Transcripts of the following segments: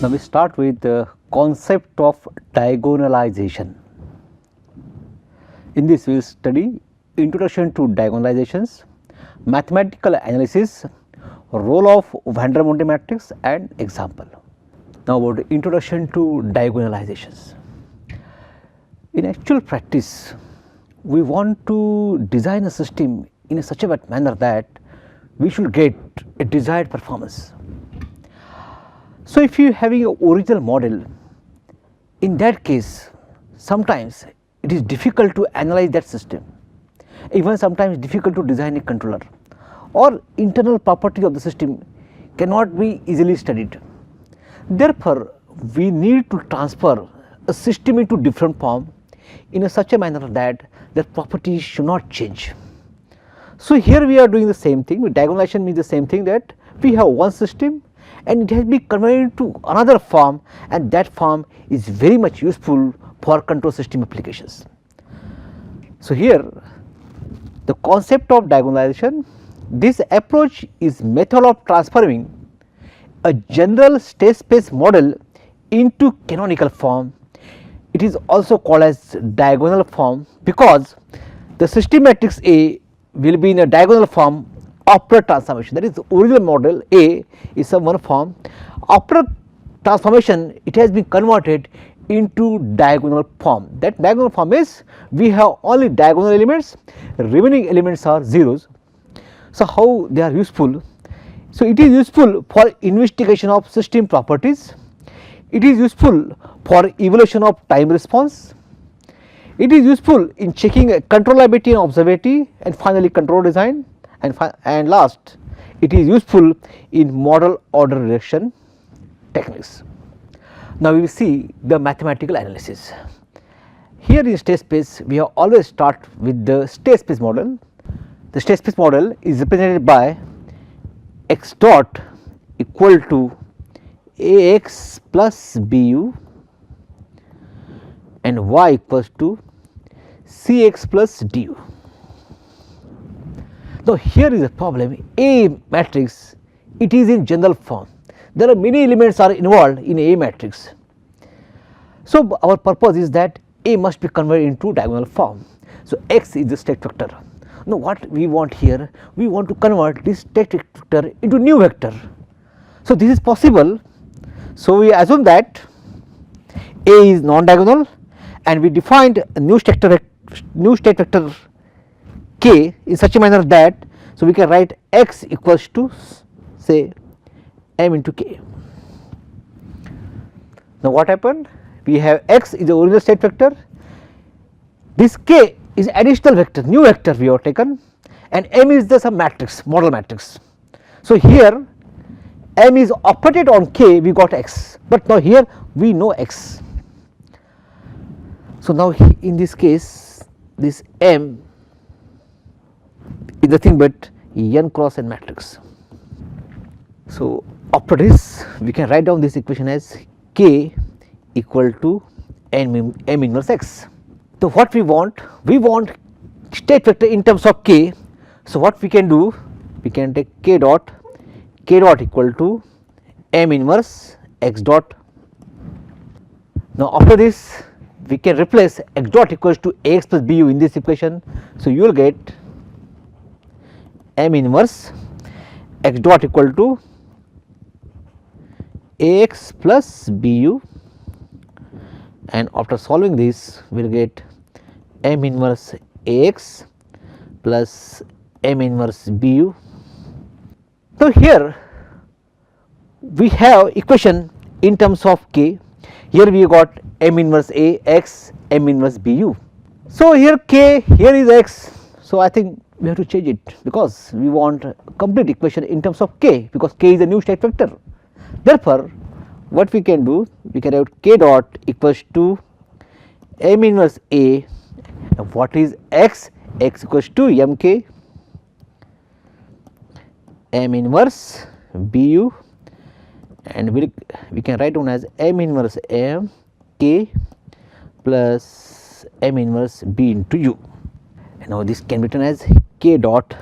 Now we start with the concept of diagonalization. In this we will study introduction to diagonalizations, mathematical analysis, role of Vandermonde matrix and example. Now about the introduction to diagonalizations. In actual practice, we want to design a system in such a manner that we should get a desired performance. So, if you having an original model, in that case sometimes it is difficult to analyze that system, even sometimes difficult to design a controller, or internal property of the system cannot be easily studied. Therefore, we need to transfer a system into different form in such a manner that the properties should not change. So, here we are doing the same thing. Diagonalization means the same thing, that we have one system and it has been converted to another form, and that form is very much useful for control system applications. So, here the concept of diagonalization, this approach is method of transforming a general state space model into canonical form. It is also called as diagonal form because the system matrix A will be in a diagonal form after transformation. That is, the original model A is some one form. After transformation, it has been converted into diagonal form. That diagonal form is, we have only diagonal elements, remaining elements are zeros. So, how they are useful? So, it is useful for investigation of system properties, it is useful for evaluation of time response, it is useful in checking controllability and observability, and finally control design, and last it is useful in model order reduction techniques. Now, we will see the mathematical analysis. Here in state space, we have always start with the state space model. The state space model is represented by x dot equal to ax plus bu and y equals to cx plus du. Now, here is a problem. A matrix, it is in general form. There are many elements are involved in A matrix. So, our purpose is that A must be converted into diagonal form. So, x is the state vector. Now, what we want here? We want to convert this state vector into new vector. So, this is possible. So, we assume that A is non-diagonal and we defined a new state vector k in such a manner that, so we can write x equals to say m into k. Now, what happened? We have x is the original state vector, this k is additional vector, new vector we have taken, and m is the some matrix, model matrix. So, here m is operated on k, we got x, but now here we know x. So, now in this case this m is nothing but n cross n matrix. So, after this we can write down this equation as k equal to m inverse x. So, what we want? We want state vector in terms of k. So, what we can do? We can take k dot equal to m inverse x dot. Now, after this we can replace x dot equals to ax plus bu in this equation. So, you will get m inverse x dot equal to ax plus bu, and after solving this we will get m inverse ax plus m inverse bu. So, here we have equation in terms of k. Here we got m inverse a x, m inverse bu. So, here k, here is x. So, I think we have to change it because we want a complete equation in terms of k, because k is a new state vector. Therefore, what we can do? We can write k dot equals to m inverse a. What is x? X equals to mk, m inverse bu, and we can write down as m inverse m k plus m inverse b into u. And now this can be written as k dot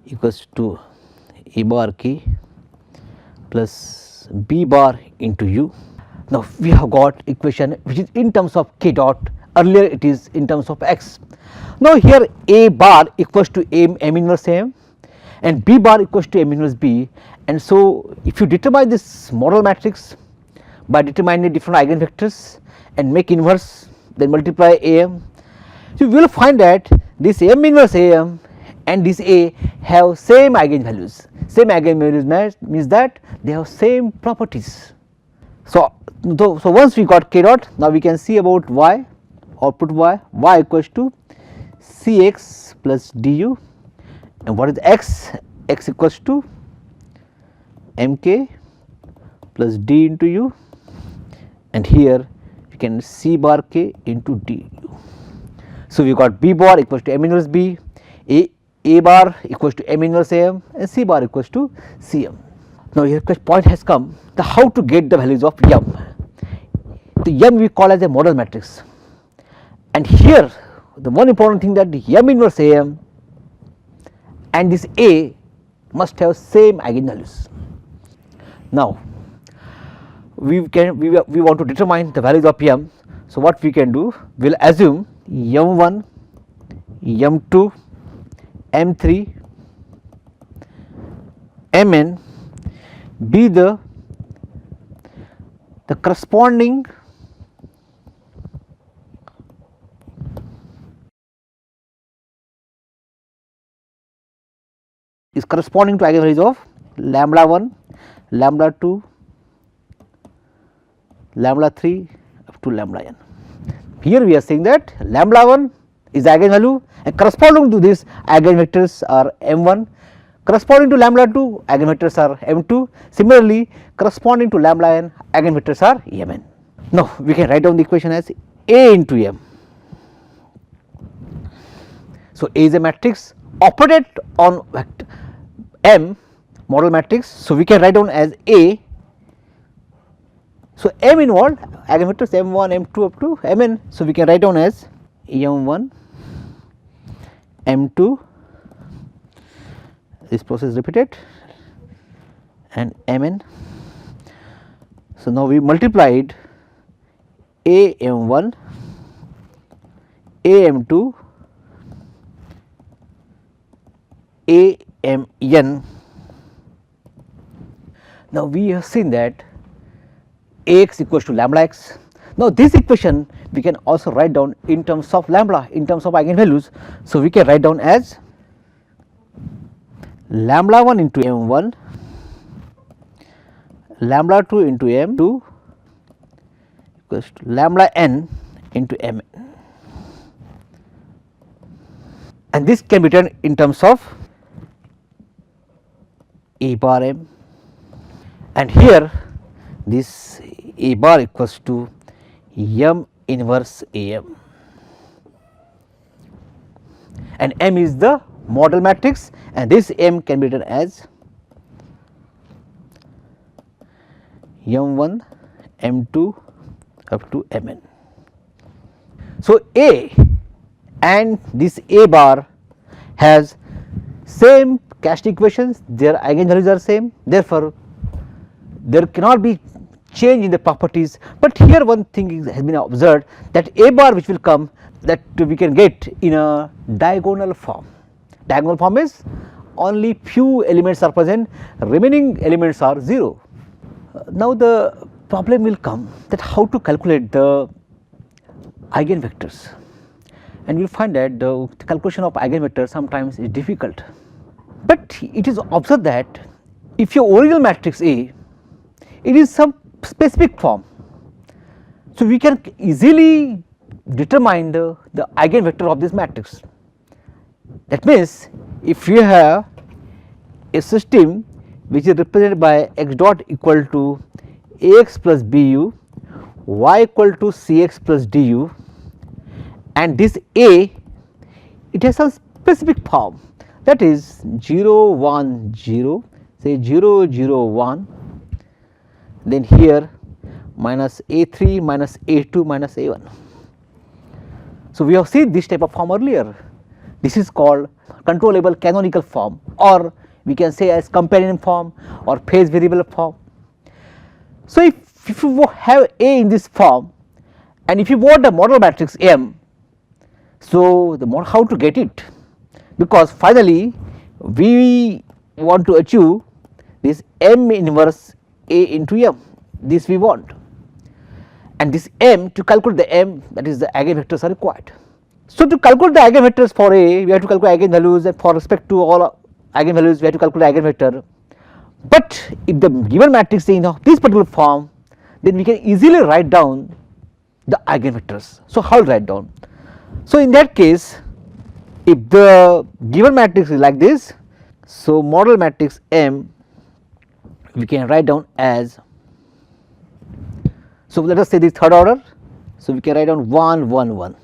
equals to e bar k plus minus b bar into u. Now we have got equation which is in terms of k dot, earlier it is in terms of x. Now here a bar equals to m inverse m and b bar equals to m inverse b, and so if you determine this model matrix by determining different eigenvectors and make inverse, then multiply am, so you will find that this m inverse am and this a have same eigenvalues. Same eigenvalues means that they have same properties. So once we got k dot, now we can see about y, output y equals to cx plus du, and what is x? X equals to mk plus d into u, and here you can c bar k into du. So we got b bar equals to m inverse b, a bar equals to m inverse am, and c bar equals to cm. Now here point has come, the how to get the values of m. The m we call as a model matrix, and here the one important thing that the m inverse am and this a must have same eigenvalues. Now we want to determine the values of m. So what we can do, we will assume m1, m2, m3, mn be the corresponding is corresponding to eigenvalues of lambda 1, lambda 2, lambda 3 up to lambda n. Here we are saying that lambda 1 is eigenvalue, and corresponding to this eigenvectors are m1, corresponding to lambda 2 eigenvectors are m2, similarly corresponding to lambda n eigenvectors are mn. Now we can write down the equation as a into m. So a is a matrix operated on vector m, model matrix, so we can write down as a. So m involved eigenvectors m1, m2 up to mn, so we can write down as m1, m2, this process is repeated, and mn. So now we multiplied a m1, a m2, a mn. Now we have seen that ax equals to lambda x. Now this equation we can also write down in terms of lambda, in terms of eigenvalues. So we can write down as lambda 1 into m1, lambda 2 into m2 equals to lambda n into mn, and this can be written in terms of a bar m, and here this a bar equals to m inverse am, and m is the model matrix, and this m can be written as m1, m2 up to mn. So a and this a bar has same characteristic equations, their eigenvalues are same, therefore there cannot be change in the properties. But here one thing has been observed, that a bar which will come, that we can get in a diagonal form. Diagonal form is only few elements are present, remaining elements are 0. Now the problem will come that how to calculate the eigenvectors, and you will find that the calculation of eigenvectors sometimes is difficult. But it is observed that if your original matrix A, it is some specific form, so we can easily determine the eigenvector of this matrix. That means if you have a system which is represented by x dot equal to ax plus bu, y equal to cx plus du, and this A, it has some specific form, that is 0 1 0, say 0 0 1, then here minus a3 minus a2 minus a1. So we have seen this type of form earlier. This is called controllable canonical form, or we can say as companion form or phase variable form. So, if you have A in this form and if you want the model matrix M, so the how to get it, because finally we want to achieve this M inverse A into M, this we want, and this M, to calculate the M, that is the eigenvectors are required. So, to calculate the eigenvectors for A, we have to calculate eigenvalues, and for respect to all eigenvalues we have to calculate eigenvector. But if the given matrix is in this particular form, then we can easily write down the eigenvectors. So, how to write down? So, in that case, if the given matrix is like this, so model matrix M we can write down as, so let us say this third order, so we can write down 1 1 1,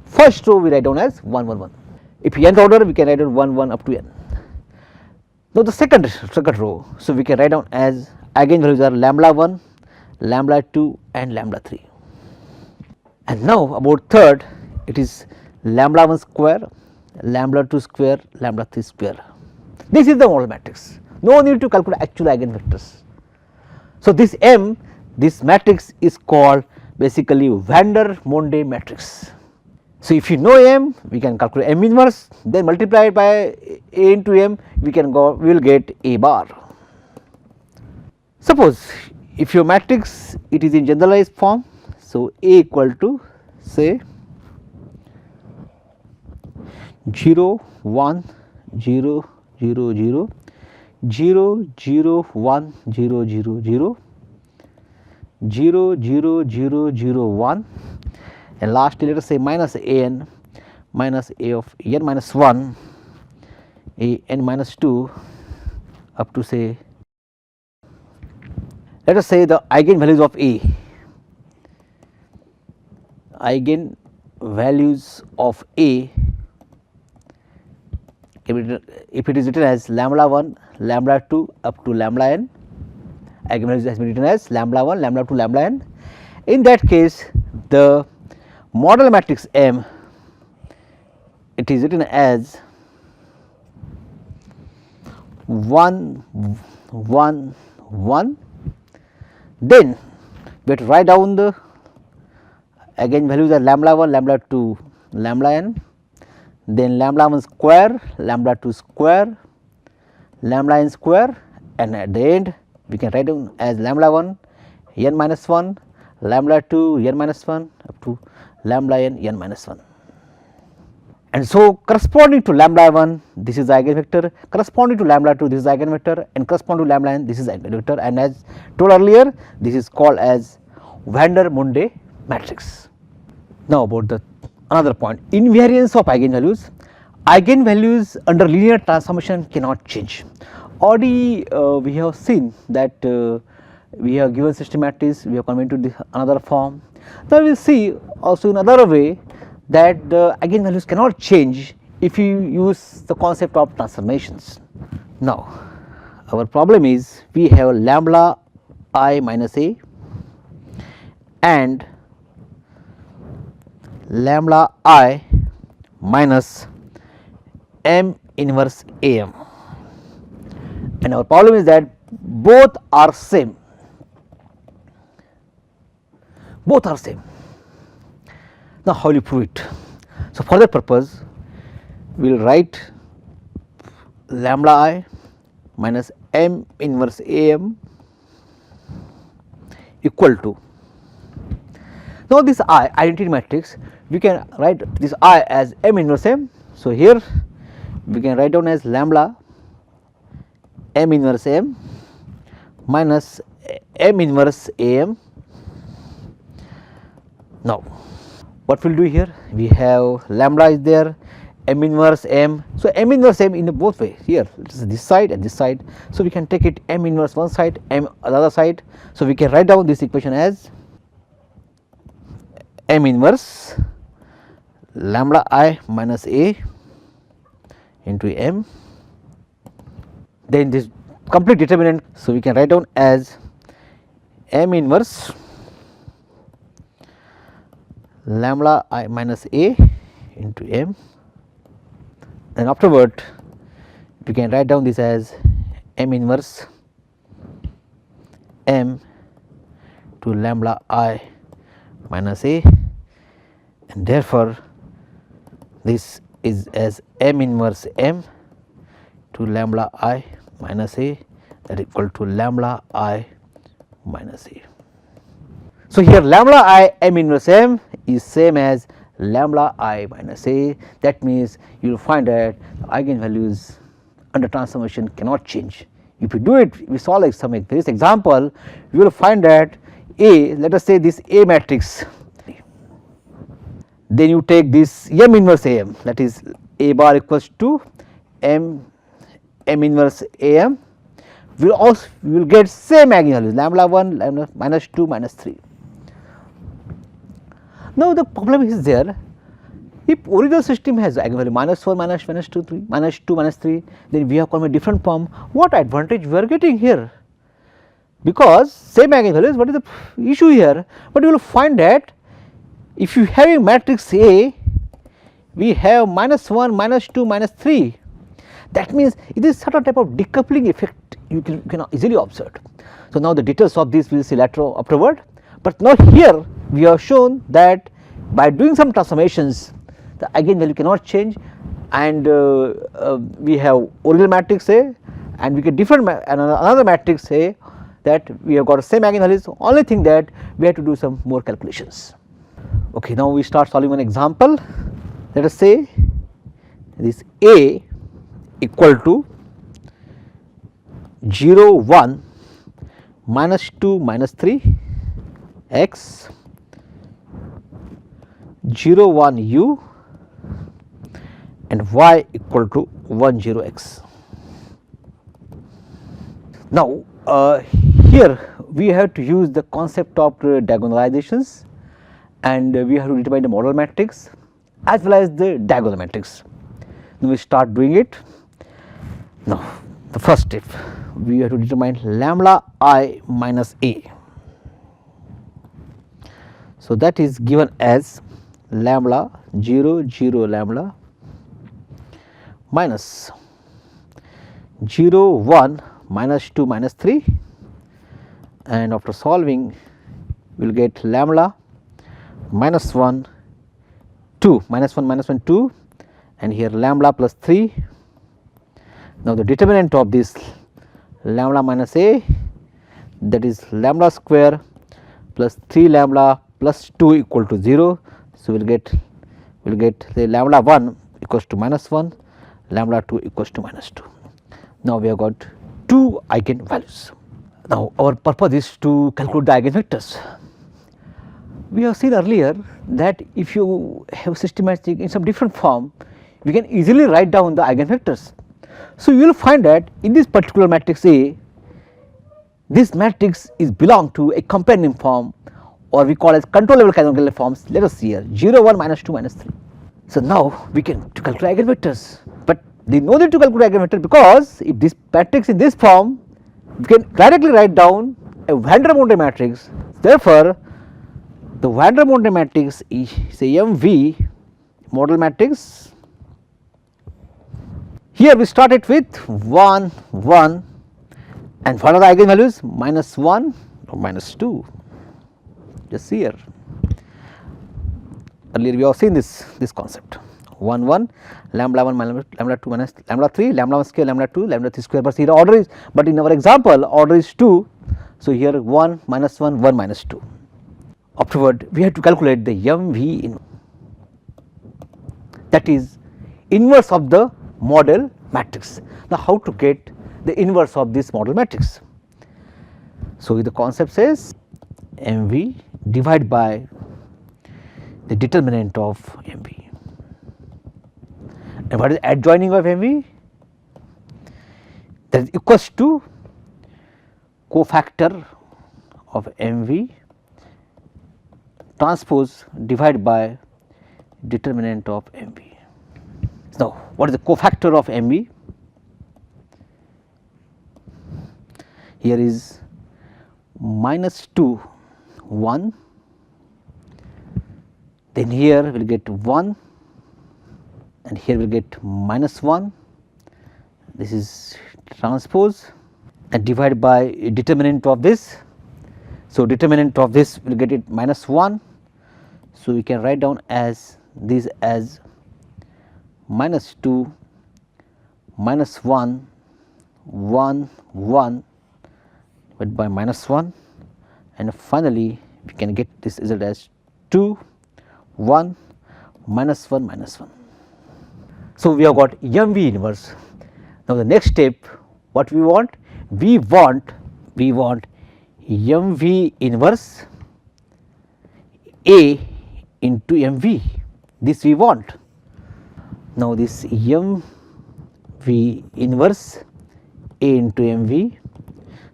first row we write down as 1 1 1, if nth order we can write down 1 1 up to n. Now, the second row, so we can write down as eigenvalues are lambda 1, lambda 2 and lambda 3, and now about third, it is lambda 1 square, lambda 2 square, lambda 3 square. This is the model matrix, no need to calculate actual eigenvectors. So, this M, this matrix is called basically van der Monde matrix. So, if you know M, we can calculate M inverse, then multiply it by A into M, we will get A bar. Suppose if your matrix it is in generalized form, so A equal to say 0 1 0 0 0 0 0 1 0 0 0 0 0 0 0 1, and lastly let us say minus A n minus A of n minus 1 A n minus 2 up to say, let us say the eigenvalues of A, eigenvalues of A, if it is written as lambda 1 lambda 2 up to lambda n, eigenvalues has been written as lambda 1 lambda 2 lambda n. In that case, the model matrix M, it is written as 1 1 1, then we have to write down the eigenvalues are lambda 1 lambda 2 lambda n, then lambda 1 square, lambda 2 square, lambda n square, and at the end we can write down as lambda 1 n minus 1, lambda 2 n minus 1 up to lambda n n minus 1. And so, corresponding to lambda 1 this is the eigenvector, corresponding to lambda 2 this is the eigenvector, and corresponding to lambda n this is the eigenvector, and as told earlier this is called as van der Monde matrix. Now, about the another point, invariance of eigenvalues. Eigenvalues under linear transformation cannot change. Already we have seen that we have given system matrix, we have come into this another form. Now, we will see also in another way that the eigenvalues cannot change if you use the concept of transformations. Now, our problem is we have lambda I minus A and lambda I minus M inverse AM, and our problem is that both are same, both are same. Now, how will you prove it? So, for that purpose we will write lambda I minus M inverse AM equal to, now this I identity matrix we can write this I as M inverse M. So, here we can write down as lambda M inverse M minus M inverse AM. Now, what we will do here, we have lambda is there, M inverse M. So, M inverse M in both ways, here it is this side and this side. So, we can take it M inverse one side, M other side. So, we can write down this equation as M inverse lambda I minus A into M, then this complete determinant. So, we can write down as M inverse lambda I minus A into M, and afterward we can write down this as M inverse M to lambda I minus A, and therefore, this is as m inverse m to lambda I minus A, that equal to lambda I minus A. So, here lambda I m inverse m is same as lambda I minus A. That means, you will find that the eigenvalues under transformation cannot change. If you do it, we solve this example, you will find that A, let us say this A matrix, then you take this m inverse A m, that is A bar equals to m inverse A m, we will get same eigenvalues lambda 1, lambda minus 2, minus 3. Now, the problem is there, if original system has eigenvalue minus 4, minus 2, 3, minus 2, minus 3, then we have come a different form. What advantage we are getting here? Because same eigenvalues, what is the issue here? But you will find that if you have a matrix A, we have minus 1, minus 2, minus 3. That means, it is certain type of decoupling effect you can easily observe. So, now the details of this we will see later afterward, but now here we have shown that by doing some transformations, the eigenvalue cannot change, and we have original matrix A and we get different another matrix A, that we have got the same eigenvalues, only thing that we have to do some more calculations. Okay, now we start solving one example. Let us say this A equal to 0, 1, minus 2, minus 3, x, 0, 1 u, and y equal to 1, 0 x. Now, here we have to use the concept of diagonalizations, and we have to determine the model matrix as well as the diagonal matrix. Now, we start doing it. Now, the first step, we have to determine lambda I minus A. So, that is given as lambda 0, 0 lambda minus 0, 1, minus 2, minus 3, and after solving we will get lambda minus 1, 2, minus 1, minus 1, 2, and here lambda plus 3. Now, the determinant of this lambda minus A, that is lambda square plus 3 lambda plus 2 equal to 0. So, we will get the lambda 1 equals to minus 1, lambda 2 equals to minus 2. Now, we have got 2 eigenvalues. Now, our purpose is to calculate the eigenvectors. We have seen earlier that if you have systematic in some different form, we can easily write down the eigenvectors. So, you will find that in this particular matrix A, this matrix is belong to a companion form, or we call as controllable canonical forms. Let us see here 0, 1, minus 2, minus 3. So, now we can to calculate eigenvectors, but there is no need to calculate eigenvector, because if this matrix in this form, we can directly write down a Vandermonde matrix. Therefore, the Vandermonde matrix is say MV model matrix. Here we started with 1, 1, and what are the eigenvalues? Minus 1 or minus 2. Just see here. Earlier we have seen this concept 1, 1, lambda 1 minus lambda 2 minus lambda 3, lambda 1 square, lambda 2, lambda 3 square, but here order is, but in our example order is 2. So, here 1 minus 1, 1 minus 2. Afterward we have to calculate the MV in, that is inverse of the model matrix. Now, how to get the inverse of this model matrix? So, the concept says MV divided by the determinant of MV. And what is adjoining of MV? That is equals to cofactor of MV transpose divided by determinant of MV. Now, what is the cofactor of MV? Here is minus 2, 1, then here we will get 1, and here we will get minus 1, this is transpose, and divided by determinant of this, So, determinant of this will get it minus 1. So, we can write down as this as minus 2, minus 1, 1, 1 divided by minus 1, and finally, we can get this result as 2, 1, minus 1, minus 1. So, we have got MV inverse. Now, the next step what we want? We want MV inverse A into MV, this we want. Now, this MV inverse A into MV.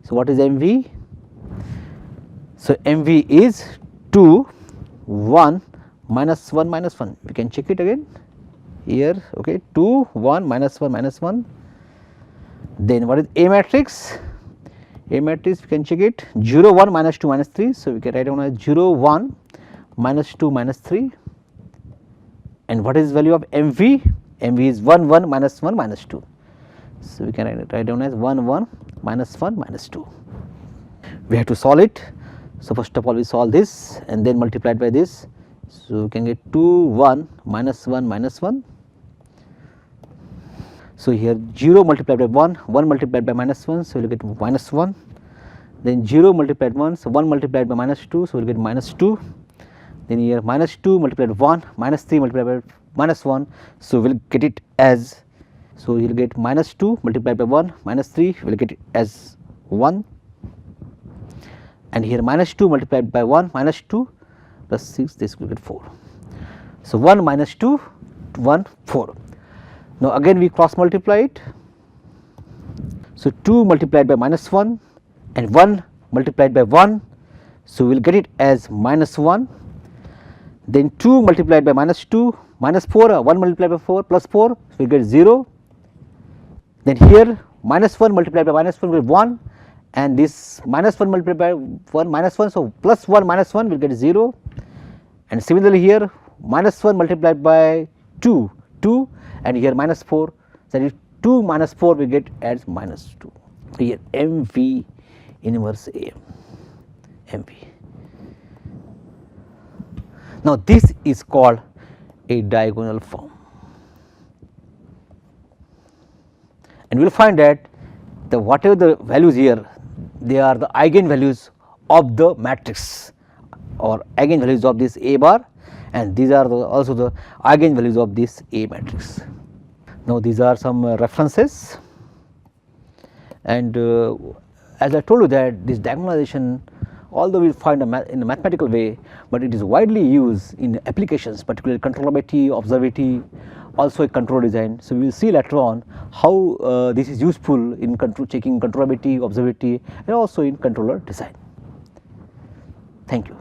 So, what is MV? So, MV is 2, 1, minus 1, minus 1. We can check it again here, okay, 2, 1, minus 1, minus 1. Then what is A matrix? A matrix we can check it 0, 1, minus 2, minus 3. So, we can write down as 0, 1, minus 2, minus 3. And what is value of MV? MV is 1, 1, minus 1, minus 2. So, we can write down as 1, 1, minus 1, minus 2. We have to solve it. So, first of all we solve this and then multiply it by this. So, we can get 2, 1, minus 1, minus 1. So, here 0 multiplied by 1, 1 multiplied by minus 1. So, we will get minus 1. Then 0 multiplied 1, so 1 multiplied by minus 2. So, we will get minus 2. Then here minus 2 multiplied by 1, minus 3 multiplied by minus 1. So, we will get it as, so you will get minus 2 multiplied by 1, minus 3, we will get it as 1. And here minus 2 multiplied by 1, minus 2 plus 6, this will get 4. So, 1 minus 2, 1, 4. Now, again we cross multiply it. So, 2 multiplied by minus 1 and 1 multiplied by 1. So, we will get it as minus 1. Then 2 multiplied by minus 2, minus 4, 1 multiplied by 4 plus 4, so we get 0. Then here minus 1 multiplied by minus 1 will get 1, and this minus 1 multiplied by 1 minus 1, so plus 1 minus 1 will get 0. And similarly here minus 1 multiplied by 2, 2, and here minus 4, that is 2 minus 4 we get as minus 2. Here MV inverse A, MV. Now, this is called a diagonal form, and we will find that the whatever the values here, they are the eigenvalues of the matrix or eigenvalues of this A bar, and these are also the eigenvalues of this A matrix. Now, these are some references, and as I told you that this diagonalization, although we find in a mathematical way, but it is widely used in applications, particularly controllability, observability, also a control design. So, we will see later on how this is useful in checking controllability, observability, and also in controller design. Thank you.